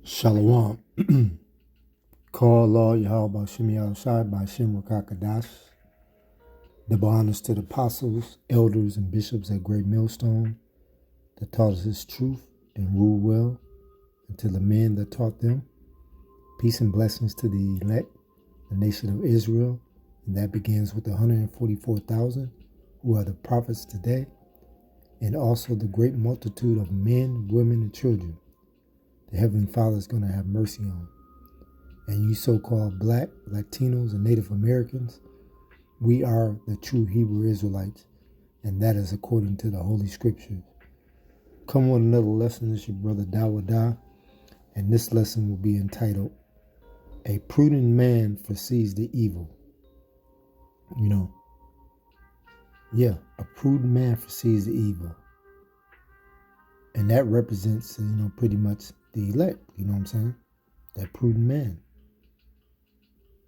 Shalom. Call Law Yahweh Shemi Shai by Shem Rakakadash. Double honors to the apostles, elders, and bishops at Great Millstone that taught us his truth and ruled well, and to the men that taught them. Peace and blessings to the elect, the nation of Israel, and that begins with the 144,000 who are the prophets today, and also the great multitude of men, women, and children the Heavenly Father is going to have mercy on. And you so-called Black, Latinos, and Native Americans, we are the true Hebrew Israelites, and that is according to the Holy Scriptures. Come with another lesson. It's your brother Dawada, and this lesson will be entitled, A Prudent Man Foresees the Evil. A prudent man foresees the evil. And that represents, pretty much the elect, you know what I'm saying? That prudent man.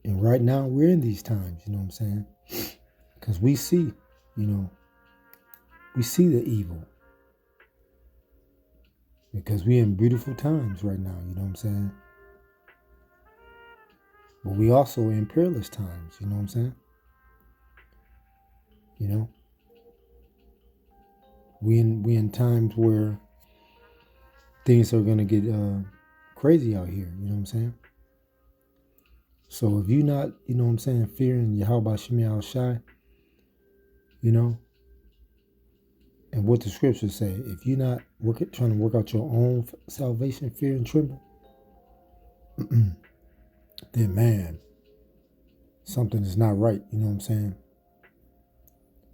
And right now we're in these times, you know what I'm saying? Because we see, we see the evil. Because we're in beautiful times right now, you know what I'm saying? But we also in perilous times, you know what I'm saying? We in times where things are gonna get crazy out here, you know what I'm saying? So if you're not, fearing Yahweh Shemi Shai, and what the scriptures say, if you're not trying to work out your own salvation, fear and tremble, then man, something is not right, you know what I'm saying?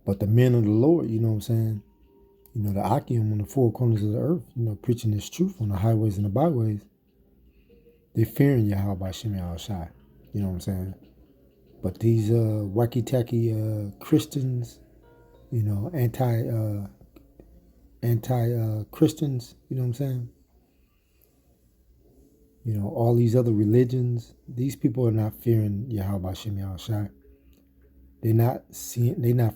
But the men of the Lord, you know what I'm saying, the Akim on the four corners of the earth, preaching this truth on the highways and the byways, they're fearing Yahweh Shemi Shai, you know what I'm saying? But these wacky-tacky Christians, anti-Christians, you know what I'm saying? All these other religions, these people are not fearing Yahweh Shemi Shai. They're not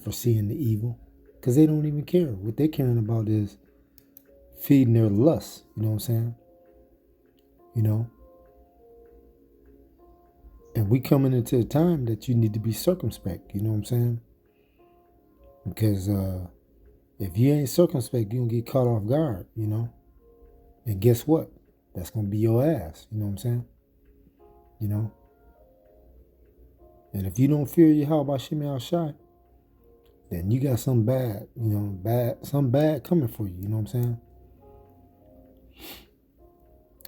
foreseeing the evil, because they don't even care. What they're caring about is feeding their lusts, you know what I'm saying? And we coming into a time that you need to be circumspect, you know what I'm saying? Because if you ain't circumspect, you're going to get caught off guard, And guess what? That's going to be your ass, you know what I'm saying? And if you don't fear Yahweh Shemi Shai, then you got something bad, something bad coming for you, you know what I'm saying?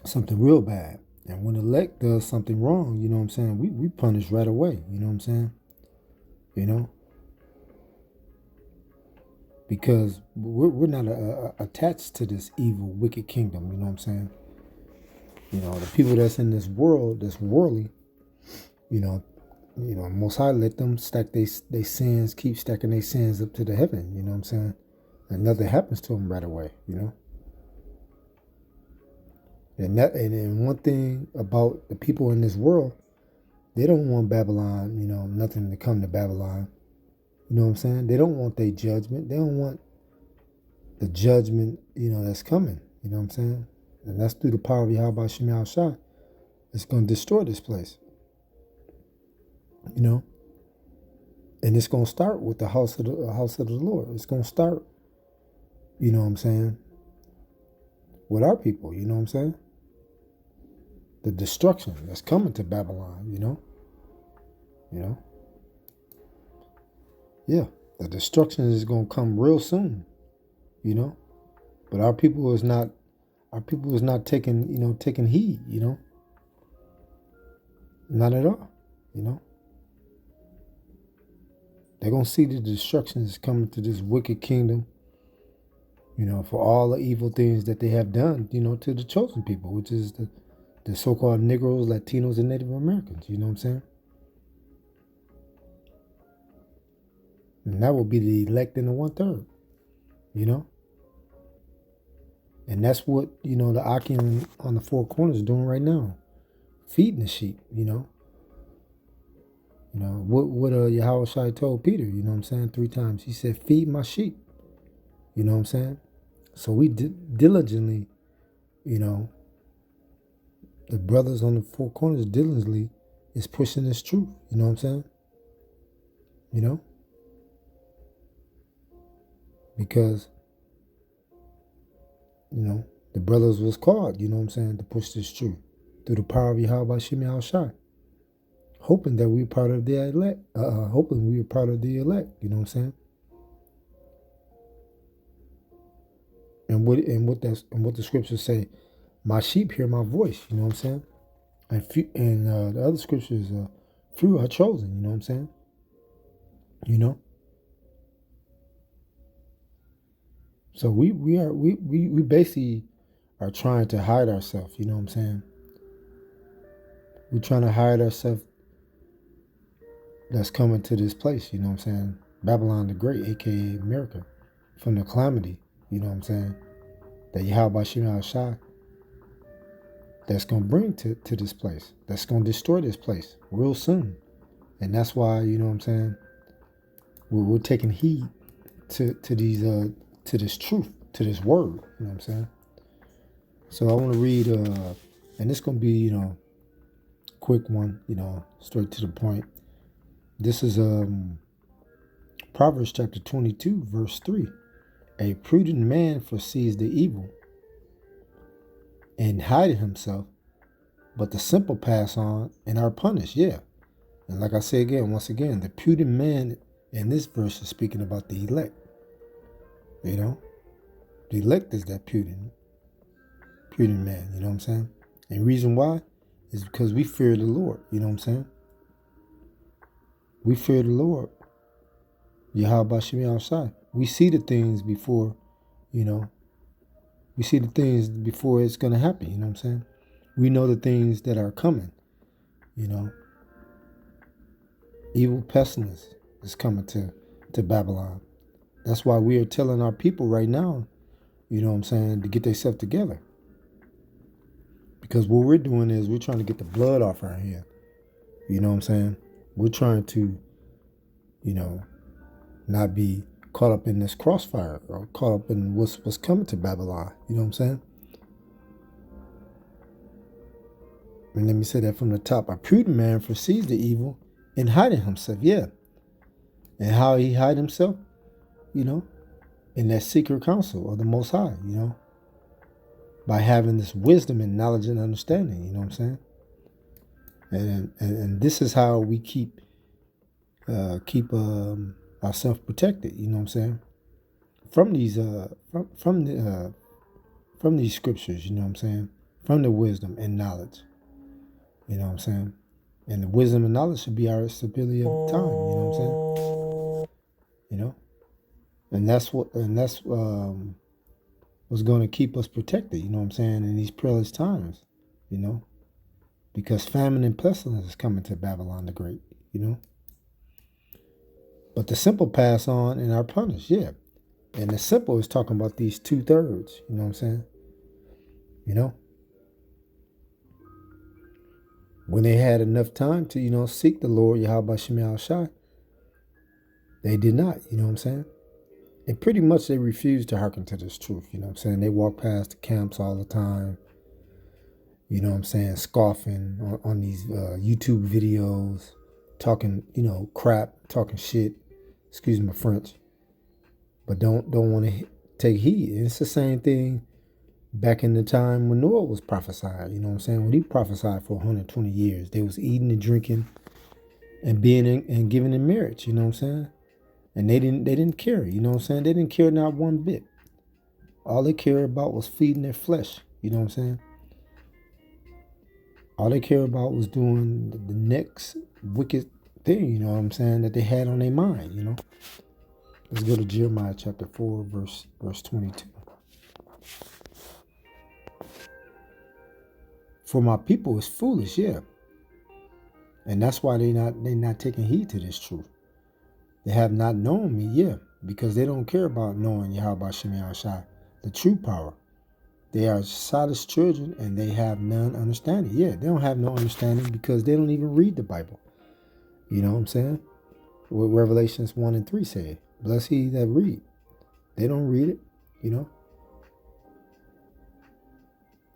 Something real bad. And when the elect does something wrong, you know what I'm saying, we punish right away, you know what I'm saying? Because we're not attached to this evil, wicked kingdom, you know what I'm saying? The people that's in this world, that's worldly, Most High let them stack they sins, keep stacking their sins up to the heaven, you know what I'm saying? And nothing happens to them right away, And one thing about the people in this world, they don't want Babylon, nothing to come to Babylon. You know what I'm saying? They don't want their judgment. They don't want the judgment, that's coming. You know what I'm saying? And that's through the power of Yahweh Shemi Shai. It's going to destroy this place. And it's going to start with the house of the Lord. It's going to start, you know what I'm saying, with our people, you know what I'm saying? The destruction that's coming to Babylon, Yeah, the destruction is going to come real soon, But our people is not taking heed, Not at all, They're going to see the destruction is coming to this wicked kingdom, for all the evil things that they have done, to the chosen people, which is the so-called Negroes, Latinos, and Native Americans, you know what I'm saying? And that will be the elect in the 1/3, And that's what, the Akim on the four corners is doing right now. Feeding the sheep, What Yahweh Shai told Peter, you know what I'm saying, 3 times. He said, feed my sheep, you know what I'm saying? So we diligently, the brothers on the four corners diligently is pushing this truth. You know what I'm saying? You know? Because, the brothers was called, you know what I'm saying, to push this truth through the power of Yahweh Shemi Al-Shai. Hoping that we were part of the elect. Hoping we were part of the elect, you know what I'm saying? And what the scriptures say, my sheep hear my voice, you know what I'm saying? And the other scriptures, few are chosen, you know what I'm saying? You know? So we basically are trying to hide ourselves, you know what I'm saying? We're trying to hide ourselves that's coming to this place, you know what I'm saying? Babylon the Great, aka America, from the calamity, you know what I'm saying? That Yahweh Shema Shai that's gonna bring to this place, that's gonna destroy this place real soon. And that's why, you know what I'm saying, we're taking heed to these to this truth, to this word, you know what I'm saying? So I want to read and this gonna be, quick one, straight to the point. This is Proverbs chapter 22, verse 3. A prudent man foresees the evil and hideth himself, but the simple pass on and are punished. Yeah. And like I say again, once again, the prudent man in this verse is speaking about the elect. The elect is that prudent man, you know what I'm saying? And the reason why is because we fear the Lord, you know what I'm saying? We fear the Lord. Yahweh Shemi Al-Shai. We see the things before, we see the things before it's going to happen, you know what I'm saying? We know the things that are coming, Evil pestilence is coming to Babylon. That's why we are telling our people right now, you know what I'm saying, to get themselves together. Because what we're doing is we're trying to get the blood off our hand. You know what I'm saying? We're trying to, not be caught up in this crossfire or caught up in what's coming to Babylon. You know what I'm saying? And let me say that from the top. A prudent man foresees the evil and hiding himself. Yeah. And how he hide himself? In that secret counsel of the Most High, by having this wisdom and knowledge and understanding, you know what I'm saying? And this is how we keep ourselves protected, you know what I'm saying? From these from these scriptures, you know what I'm saying? From the wisdom and knowledge, you know what I'm saying? And the wisdom and knowledge should be our stability of time, you know what I'm saying? And that's what's going to keep us protected, you know what I'm saying, in these perilous times, because famine and pestilence is coming to Babylon the Great, But the simple pass on and are punished, yeah. And the simple is talking about these 2/3, you know what I'm saying? When they had enough time to, seek the Lord, Yahweh Shemi Al-Shai, they did not, you know what I'm saying? And pretty much they refused to hearken to this truth, you know what I'm saying? They walk past the camps all the time, you know what I'm saying, scoffing on these YouTube videos, talking, crap, talking shit, excuse my French, but don't want to take heed. And it's the same thing back in the time when Noah was prophesied, you know what I'm saying? When he prophesied for 120 years, they was eating and drinking and being and giving in marriage, you know what I'm saying? And they didn't care, you know what I'm saying? They didn't care not one bit. All they cared about was feeding their flesh, you know what I'm saying? All they cared about was doing the next wicked thing, you know what I'm saying, that they had on their mind, Let's go to Jeremiah chapter 4, verse 22. For my people is foolish, yeah. And that's why they not taking heed to this truth. They have not known me, yeah, because they don't care about knowing Yahweh Shemi Al-Shai, the true power. They are childish children and they have none understanding. Yeah, they don't have no understanding because they don't even read the Bible. You know what I'm saying? What Revelations 1 and 3 say. Bless he that read. They don't read it,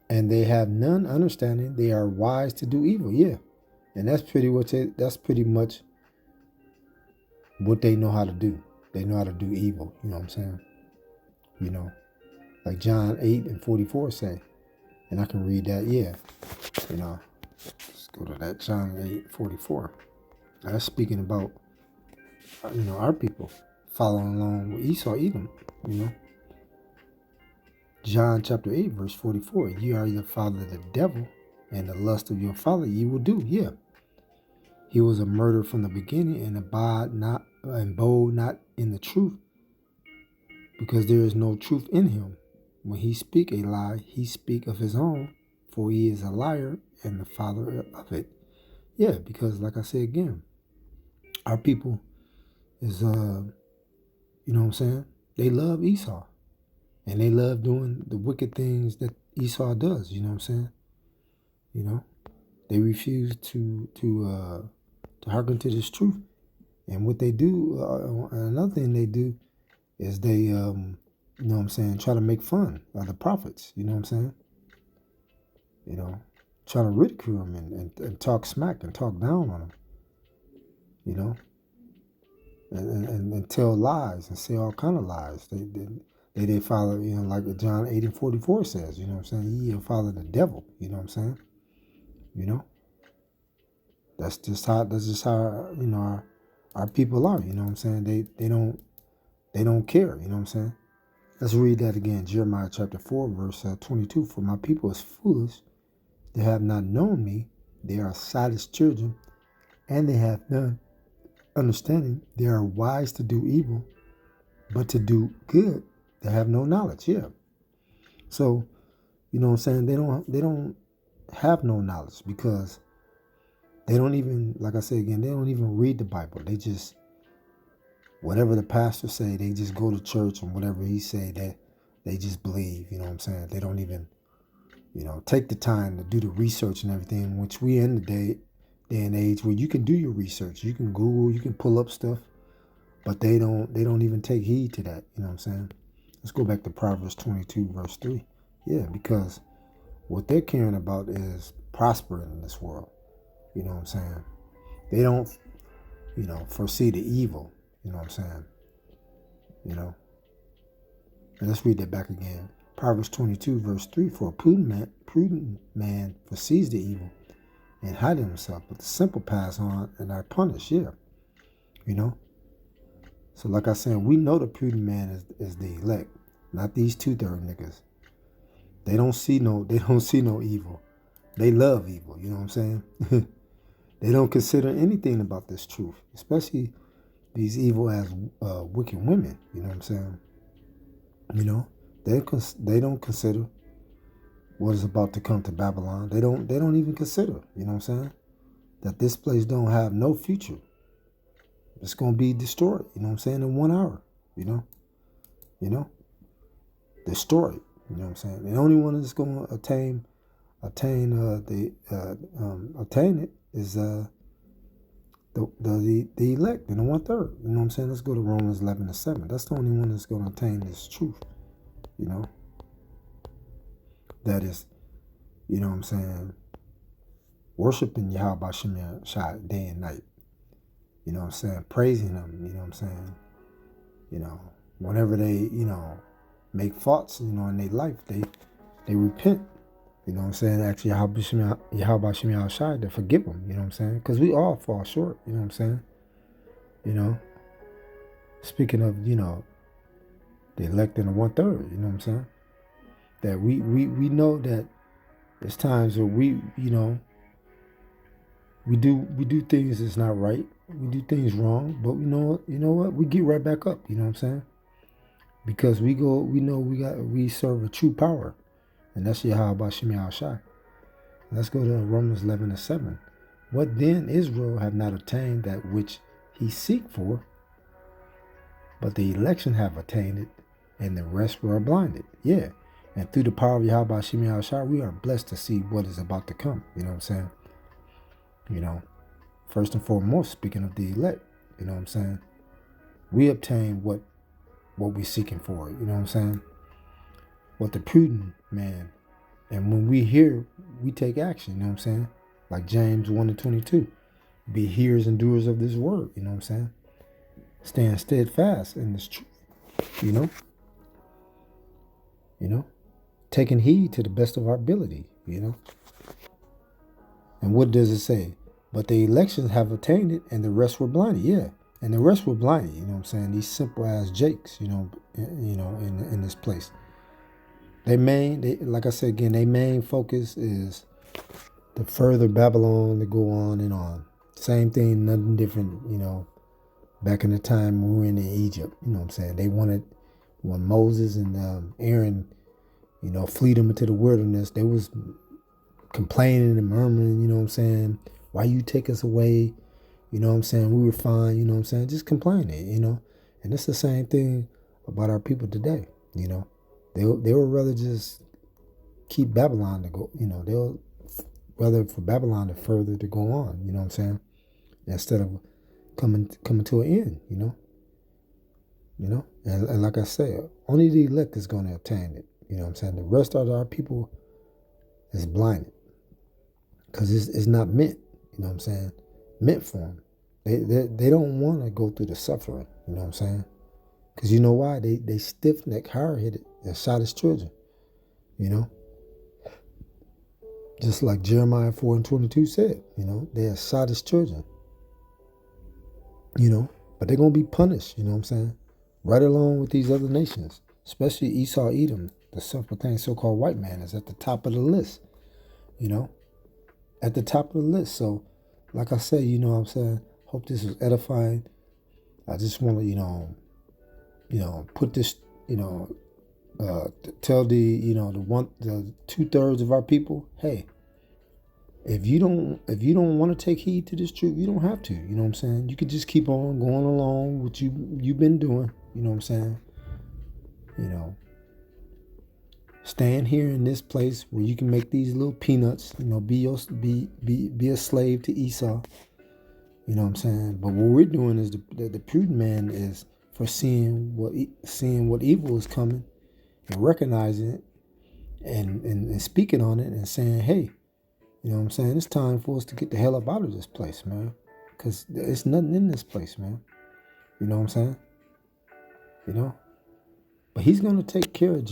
And they have none understanding. They are wise to do evil. Yeah. And that's pretty much what they know how to do. They know how to do evil. You know what I'm saying? You know, like John 8:44 say. And I can read that, yeah. You know, let's go to that John 8:44. That's speaking about, our people following along with Esau, Edom, you know. John chapter 8, verse 44. Ye are the father of the devil, and the lust of your father ye will do. Yeah. He was a murderer from the beginning, and abode not in the truth, because there is no truth in him. When he speak a lie, he speak of his own, for he is a liar and the father of it. Yeah, because like I say again, our people is you know what I'm saying? They love Esau. And they love doing the wicked things that Esau does, you know what I'm saying? You know? They refuse to hearken to this truth. And what they do, another thing they do is they you know what I'm saying, try to make fun of the prophets, you know what I'm saying? You know, try to ridicule them and talk smack and talk down on them, you know? And tell lies and say all kind of lies. They follow, like John 8:44 says, you know what I'm saying? Ye follow the devil, you know what I'm saying? You know? That's just how our people are, you know what I'm saying? They don't care, you know what I'm saying? Let's read that again. Jeremiah chapter 4, verse 22. For my people is foolish, they have not known me, they are silent children, and they have none understanding. They are wise to do evil, but to do good, they have no knowledge. Yeah. So, you know what I'm saying? They don't have no knowledge because they don't even, like I say again, they don't even read the Bible. They just, whatever the pastor say, they just go to church and whatever he say, that they just believe, you know what I'm saying? They don't even, take the time to do the research and everything, which we in the day and age where you can do your research. You can Google, you can pull up stuff, but they don't even take heed to that, you know what I'm saying? Let's go back to Proverbs 22, verse 3. Yeah, because what they're caring about is prospering in this world. You know what I'm saying? They don't, foresee the evil. You know what I'm saying? And let's read that back again. Proverbs 22, verse 3. For a prudent man foresees the evil and hide himself, but the simple pass on and are punished. Yeah. So like I said, we know the prudent man is the elect, not these 2/3 niggas. They don't see no evil. They love evil, you know what I'm saying? They don't consider anything about this truth, especially these evil ass wicked women, you know what I'm saying? They don't consider what is about to come to Babylon. They don't even consider, you know what I'm saying? That this place don't have no future. It's gonna be destroyed, you know what I'm saying, in 1 hour, destroyed, you know what I'm saying? The only one that's gonna attain it is the elect and the 1/3. You know what I'm saying? Let's go to Romans 11:7. That's the only one that's gonna attain this truth. That is, you know what I'm saying, worshiping Yahweh Shem Shai day and night. You know what I'm saying? Praising him, you know what I'm saying? Whenever they, make faults, in their life, they repent. You know what I'm saying? Actually, Yahweh Shem Shai to forgive them, you know what I'm saying? Because we all fall short, you know what I'm saying? Speaking of, the elect and the 1/3, you know what I'm saying? That we know that there's times where we do things that's not right. We do things wrong, but you know what? We get right back up, you know what I'm saying? Because we know we serve a true power. And that's Yahweh Shem Shai. Let's go to Romans 11:7. What then Israel have not attained that which he seek for, but the election have attained it, and the rest were blinded. Yeah. And through the power of Yahweh Shem Shai, we are blessed to see what is about to come. You know what I'm saying? First and foremost, speaking of the elect, you know what I'm saying? We obtain what we're seeking for, you know what I'm saying? What the prudent man And when we hear, we take action, you know what I'm saying? Like James 1:22. Be hearers and doers of this word, you know what I'm saying? Stand steadfast in this truth, you know? You know? Taking heed to the best of our ability, you know? And what does it say? But the elections have attained it and the rest were blinded. Yeah. And the rest were blinded, you know what I'm saying? These simple ass jakes, in this place. Like I said again, their main focus is the further Babylon to go on and on. Same thing, nothing different, back in the time when we were in Egypt, you know what I'm saying? They wanted, when Moses and Aaron, fleed them into the wilderness, they was complaining and murmuring, you know what I'm saying? Why you take us away? You know what I'm saying? We were fine, you know what I'm saying? Just complaining, And it's the same thing about our people today, They would rather just keep Babylon to go, they'll rather for Babylon to further to go on, you know what I'm saying? Instead of coming to an end, And like I said, only the elect is going to obtain it, you know what I'm saying? The rest of our people is blinded because it's not meant, you know what I'm saying? Meant for them. They don't want to go through the suffering, you know what I'm saying? Because you know why? They stiff-necked, hard-headed, they're childish children, Just like Jeremiah 4:22 said, they're childish children, But they're going to be punished, you know what I'm saying? Right along with these other nations, especially Esau, Edom, the self-proclaimed so-called white man is at the top of the list, At the top of the list. So, like I said, you know what I'm saying? Hope this was edifying. I just want to, put this, tell the 2/3 of our people, hey, if you don't want to take heed to this truth, you don't have to. You know what I'm saying? You could just keep on going along with you've been doing. You know what I'm saying? Stand here in this place where you can make these little peanuts. Be a slave to Esau. You know what I'm saying? But what we're doing is the prudent man is foreseeing what evil is coming and recognizing it and speaking on it and saying, hey, you know what I'm saying? It's time for us to get the hell up out of this place, man. Because there's nothing in this place, man. You know what I'm saying? But he's going to take care of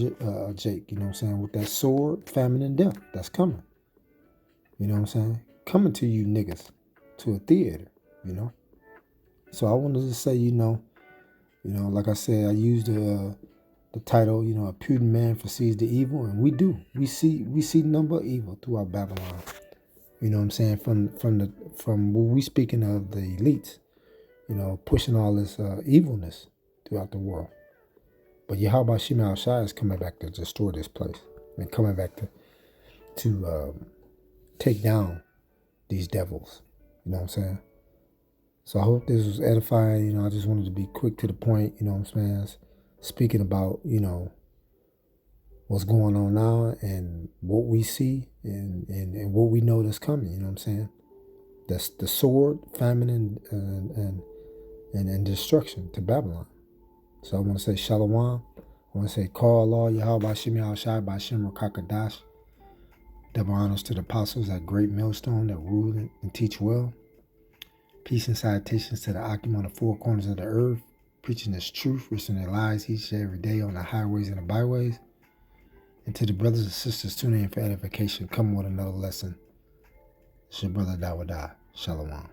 Jake, you know what I'm saying? With that sword, famine, and death that's coming. You know what I'm saying? Coming to you niggas, to a theater, So I wanted to say, like I said, I used the title, a prudent man foresees the evil, and we do. We see number of evil throughout Babylon. You know what I'm saying? From what we speaking of the elites, pushing all this evilness throughout the world. But Yahweh Shema Shai is coming back to destroy this place and coming back to take down these devils. You know what I'm saying? So I hope this was edifying. I just wanted to be quick to the point. You know what I'm saying? Speaking about, what's going on now and what we see and what we know that's coming. You know what I'm saying? That's the sword, famine, and destruction to Babylon. So I want to say Shalom. I want to say Call Allah, Yahweh Shemi Al Shai by Shem Rakakadash. Double honors to the apostles at Great Millstone that rule and teach well. Peace and salutations to the Akim on the four corners of the earth, preaching this truth, risking their lives each and every day on the highways and the byways. And to the brothers and sisters tuning in for edification, come with another lesson. It's your brother Dawadah. Shalom.